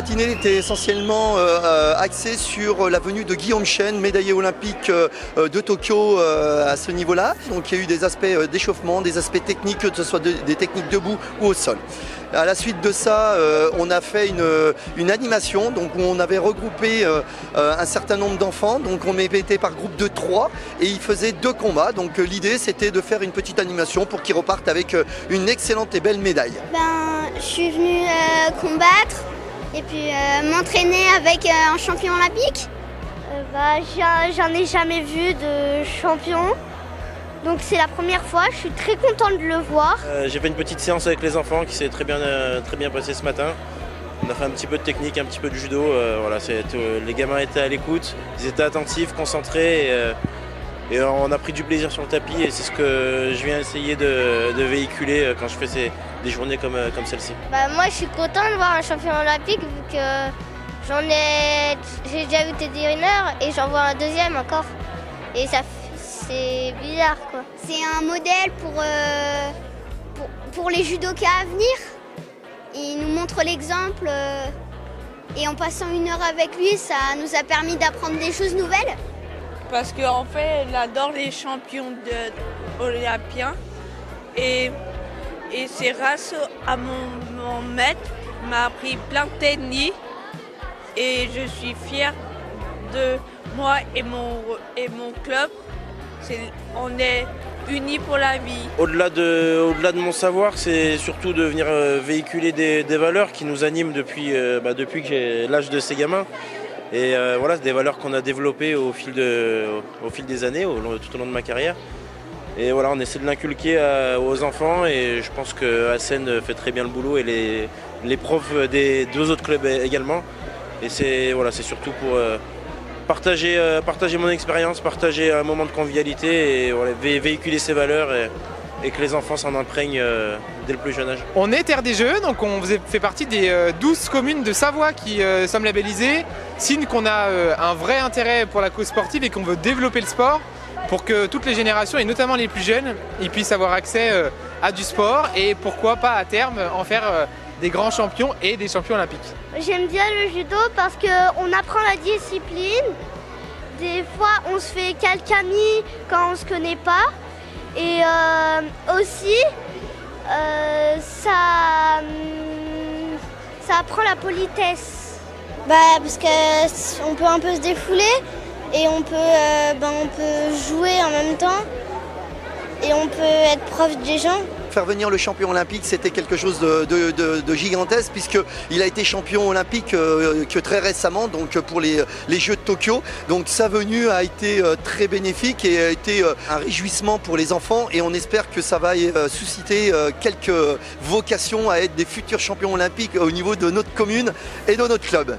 matinée était essentiellement axée sur la venue de Guillaume Chen, médaillé olympique de Tokyo à ce niveau-là. Donc il y a eu des aspects d'échauffement, des aspects techniques, que ce soit des techniques debout ou au sol. À la suite de ça, on a fait une animation, donc où on avait regroupé un certain nombre d'enfants. Donc on était par groupe de 3 et ils faisaient 2 combats. Donc l'idée c'était de faire une petite animation pour qu'ils repartent avec une excellente et belle médaille. Je suis venue combattre et puis m'entraîner avec un champion olympique. J'en ai jamais vu de champion. Donc c'est la première fois, je suis très contente de le voir. J'ai fait une petite séance avec les enfants qui s'est très bien passée ce matin. On a fait un petit peu de technique, un petit peu de judo. Les gamins étaient à l'écoute, ils étaient attentifs, concentrés et on a pris du plaisir sur le tapis et c'est ce que je viens essayer de véhiculer quand je fais des journées comme celle-ci. Moi je suis contente de voir un champion olympique vu que j'ai déjà vu Teddy Riner et j'en vois un deuxième encore. Et c'est bizarre quoi. C'est un modèle pour les judokas à venir. Il nous montre l'exemple et en passant 1 heure avec lui, ça nous a permis d'apprendre des choses nouvelles. Parce qu'en fait, elle adore les champions olympiens et c'est grâce à mon maître qui m'a appris plein de techniques et je suis fière de moi et mon club. On est unis pour la vie. Au-delà de mon savoir, c'est surtout de venir véhiculer des valeurs qui nous animent depuis que j'ai l'âge de ces gamins. Et c'est des valeurs qu'on a développées au fil des années, tout au long de ma carrière. Et voilà, on essaie de l'inculquer aux enfants et je pense que Hassen fait très bien le boulot et les profs des 2 autres clubs également. Et c'est surtout pour partager mon expérience, partager un moment de convivialité et véhiculer ces valeurs et que les enfants s'en imprègnent dès le plus jeune âge. On est Terre des Jeux, donc on fait partie des 12 communes de Savoie qui sommes labellisées, signe qu'on a un vrai intérêt pour la cause sportive et qu'on veut développer le sport pour que toutes les générations, et notamment les plus jeunes, ils puissent avoir accès à du sport et pourquoi pas à terme en faire des grands champions et des champions olympiques. J'aime bien le judo parce qu'on apprend la discipline. Des fois, on se fait calcami quand on ne se connaît pas. Et aussi, ça apprend la politesse. Parce qu'on peut un peu se défouler et on peut jouer en même temps et on peut être proche des gens. Faire venir le champion olympique, c'était quelque chose de gigantesque puisqu'il a été champion olympique que très récemment, donc pour les Jeux de Tokyo. Donc sa venue a été très bénéfique et a été un réjouissement pour les enfants et on espère que ça va susciter quelques vocations à être des futurs champions olympiques au niveau de notre commune et de notre club.